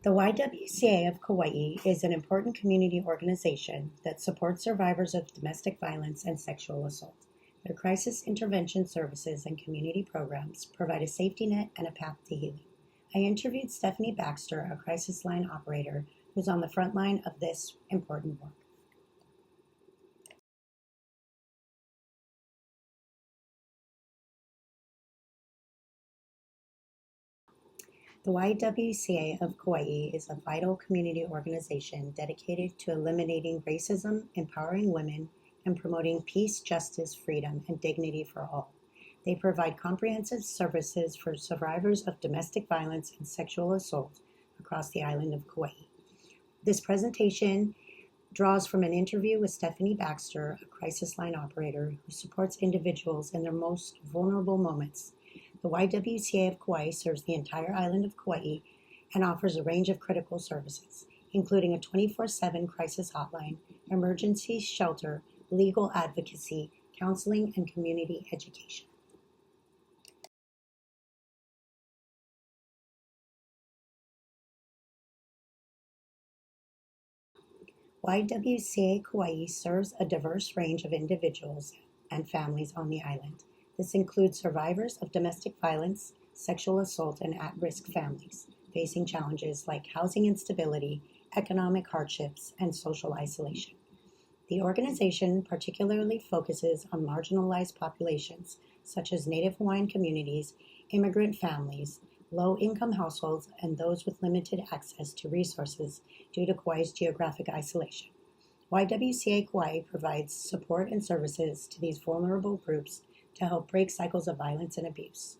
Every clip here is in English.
The YWCA of Kauai is an important community organization that supports survivors of domestic violence and sexual assault. Their crisis intervention services and community programs provide a safety net and a path to healing. I interviewed Stephanie Baxter, a crisis line operator who's on the front line of this important work. The YWCA of Kauai is a vital community organization dedicated to eliminating racism, empowering women, and promoting peace, justice, freedom, and dignity for all. They provide comprehensive services for survivors of domestic violence and sexual assault across the island of Kauai. This presentation draws from an interview with Stephanie Baxter, a crisis line operator who supports individuals in their most vulnerable moments. The YWCA of Kauai serves the entire island of Kauai and offers a range of critical services, including a 24/7 crisis hotline, emergency shelter, legal advocacy, counseling, and community education. YWCA Kauai serves a diverse range of individuals and families on the island. This includes survivors of domestic violence, sexual assault, and at-risk families facing challenges like housing instability, economic hardships, and social isolation. The organization particularly focuses on marginalized populations such as Native Hawaiian communities, immigrant families, low-income households, and those with limited access to resources due to Kauai's geographic isolation. YWCA Kauai provides support and services to these vulnerable groups to help break cycles of violence and abuse.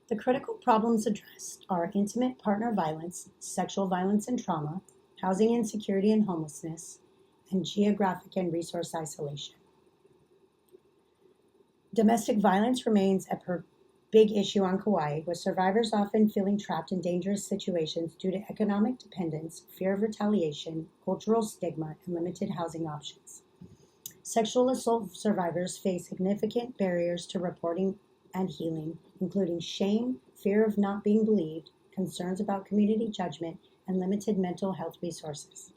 The critical problems addressed are intimate partner violence, sexual violence and trauma, housing insecurity and homelessness, and geographic and resource isolation. Domestic violence remains a big issue on Kauai, with survivors often feeling trapped in dangerous situations due to economic dependence, fear of retaliation, cultural stigma, and limited housing options. Sexual assault survivors face significant barriers to reporting and healing, including shame, fear of not being believed, concerns about community judgment, and limited mental health resources.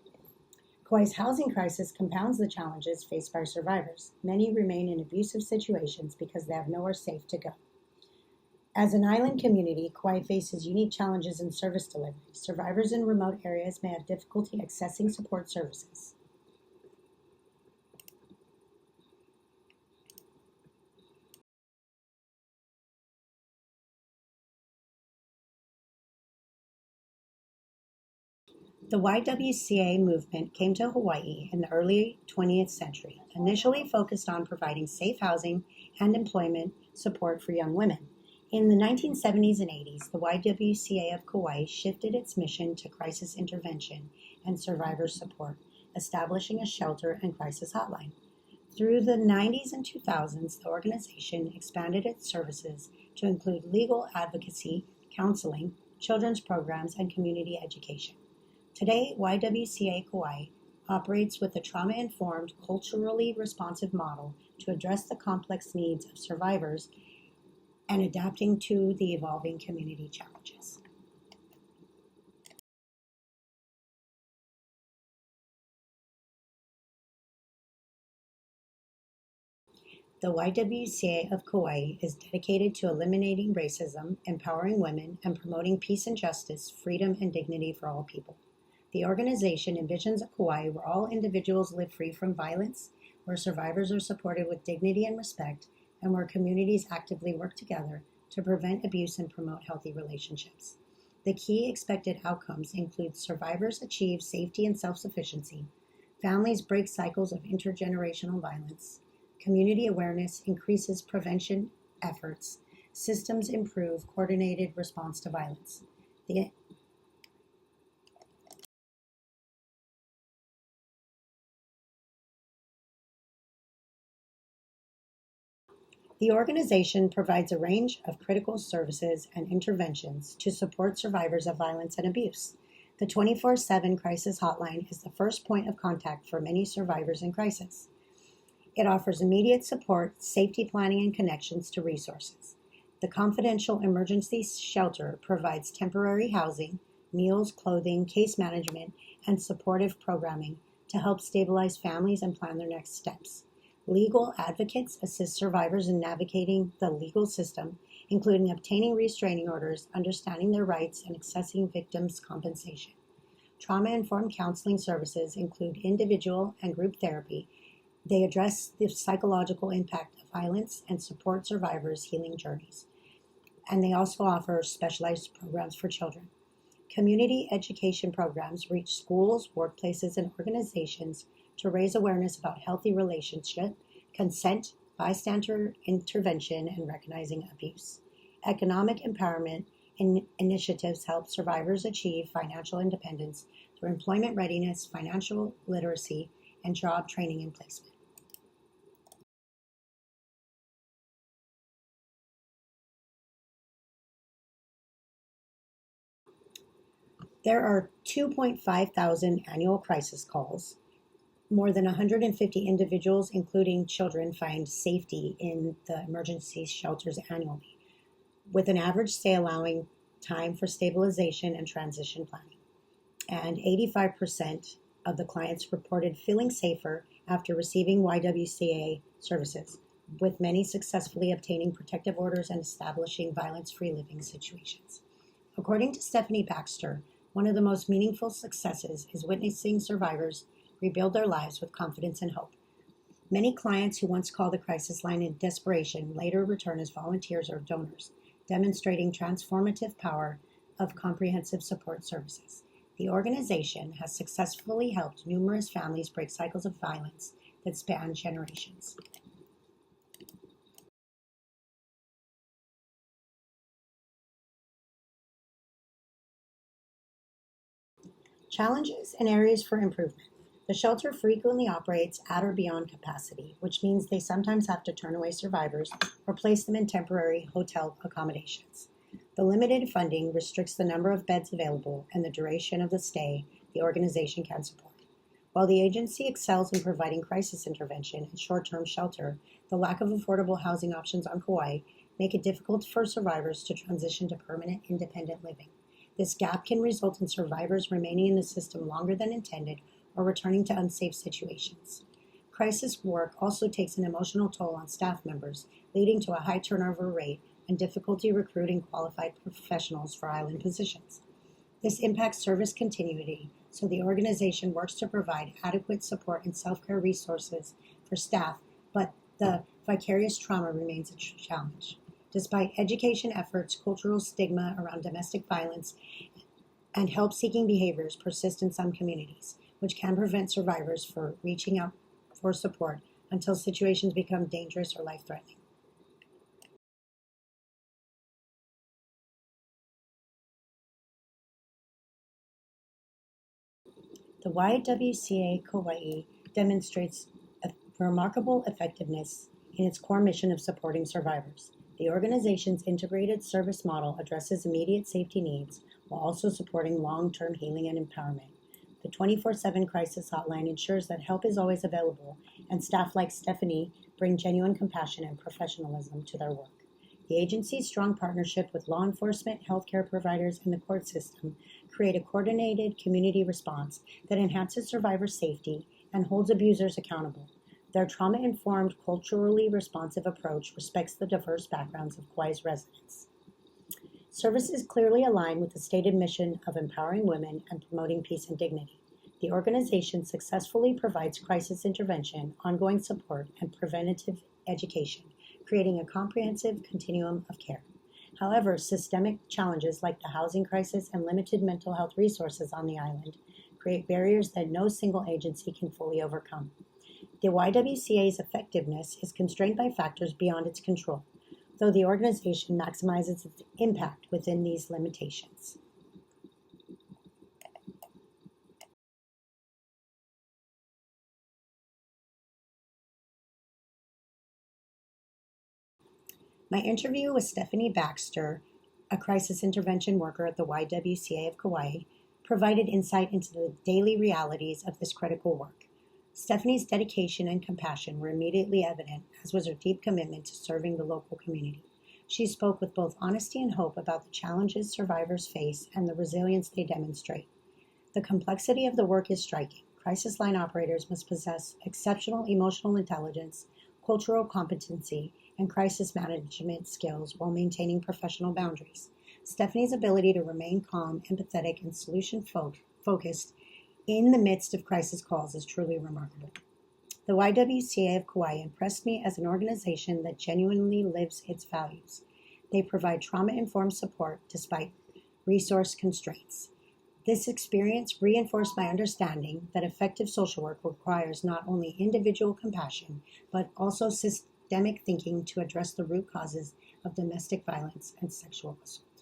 Kauai's housing crisis compounds the challenges faced by survivors. Many remain in abusive situations because they have nowhere safe to go. As an island community, Kauai faces unique challenges in service delivery. Survivors in remote areas may have difficulty accessing support services. The YWCA movement came to Hawaii in the early 20th century, initially focused on providing safe housing and employment support for young women. In the 1970s and 80s, the YWCA of Kauai shifted its mission to crisis intervention and survivor support, establishing a shelter and crisis hotline. Through the 90s and 2000s, the organization expanded its services to include legal advocacy, counseling, children's programs, and community education. Today, YWCA Kauai operates with a trauma-informed, culturally responsive model to address the complex needs of survivors and adapting to the evolving community challenges. The YWCA of Kauai is dedicated to eliminating racism, empowering women, and promoting peace and justice, freedom, and dignity for all people. The organization envisions a Kauai where all individuals live free from violence, where survivors are supported with dignity and respect, and where communities actively work together to prevent abuse and promote healthy relationships. The key expected outcomes include survivors achieve safety and self-sufficiency, families break cycles of intergenerational violence, community awareness increases prevention efforts, systems improve coordinated response to violence. The organization provides a range of critical services and interventions to support survivors of violence and abuse. The 24/7 crisis hotline is the first point of contact for many survivors in crisis. It offers immediate support, safety planning, and connections to resources. The confidential emergency shelter provides temporary housing, meals, clothing, case management, and supportive programming to help stabilize families and plan their next steps. Legal advocates assist survivors in navigating the legal system, including obtaining restraining orders, understanding their rights, and accessing victims' compensation. Trauma-informed counseling services include individual and group therapy. They address the psychological impact of violence and support survivors' healing journeys. And they also offer specialized programs for children. Community education programs reach schools, workplaces, and organizations to raise awareness about healthy relationship, consent, bystander intervention, and recognizing abuse. Economic empowerment initiatives help survivors achieve financial independence through employment readiness, financial literacy, and job training and placement. There are 2.5 thousand annual crisis calls. More than 150 individuals, including children, find safety in the emergency shelters annually, with an average stay allowing time for stabilization and transition planning. And 85% of the clients reported feeling safer after receiving YWCA services, with many successfully obtaining protective orders and establishing violence-free living situations. According to Stephanie Baxter, one of the most meaningful successes is witnessing survivors rebuild their lives with confidence and hope. Many clients who once called the crisis line in desperation later return as volunteers or donors, demonstrating transformative power of comprehensive support services. The organization has successfully helped numerous families break cycles of violence that span generations. Challenges and areas for improvement. The shelter frequently operates at or beyond capacity, which means they sometimes have to turn away survivors or place them in temporary hotel accommodations. The limited funding restricts the number of beds available and the duration of the stay the organization can support. While the agency excels in providing crisis intervention and short-term shelter, the lack of affordable housing options on Kauai make it difficult for survivors to transition to permanent independent living. This gap can result in survivors remaining in the system longer than intended or returning to unsafe situations. Crisis work also takes an emotional toll on staff members, leading to a high turnover rate and difficulty recruiting qualified professionals for island positions. This impacts service continuity, so the organization works to provide adequate support and self-care resources for staff, but the vicarious trauma remains a challenge. Despite education efforts, cultural stigma around domestic violence and help-seeking behaviors persist in some communities, which can prevent survivors from reaching out for support until situations become dangerous or life-threatening. The YWCA Kauai demonstrates a remarkable effectiveness in its core mission of supporting survivors. The organization's integrated service model addresses immediate safety needs while also supporting long-term healing and empowerment. The 24/7 crisis hotline ensures that help is always available, and staff like Stephanie bring genuine compassion and professionalism to their work. The agency's strong partnership with law enforcement, healthcare providers, and the court system create a coordinated community response that enhances survivor safety and holds abusers accountable. Their trauma-informed, culturally responsive approach respects the diverse backgrounds of Kauai's residents. Services clearly align with the stated mission of empowering women and promoting peace and dignity. The organization successfully provides crisis intervention, ongoing support, and preventative education, creating a comprehensive continuum of care. However, systemic challenges like the housing crisis and limited mental health resources on the island create barriers that no single agency can fully overcome. The YWCA's effectiveness is constrained by factors beyond its control, though the organization maximizes its impact within these limitations. My interview with Stephanie Baxter, a crisis intervention worker at the YWCA of Kauai, provided insight into the daily realities of this critical work. Stephanie's dedication and compassion were immediately evident, as was her deep commitment to serving the local community. She spoke with both honesty and hope about the challenges survivors face and the resilience they demonstrate. The complexity of the work is striking. Crisis line operators must possess exceptional emotional intelligence, cultural competency, and crisis management skills while maintaining professional boundaries. Stephanie's ability to remain calm, empathetic, and solution-focused in the midst of crisis calls is truly remarkable. The YWCA of Kauai impressed me as an organization that genuinely lives its values. They provide trauma-informed support despite resource constraints. This experience reinforced my understanding that effective social work requires not only individual compassion, but also systemic thinking to address the root causes of domestic violence and sexual assault.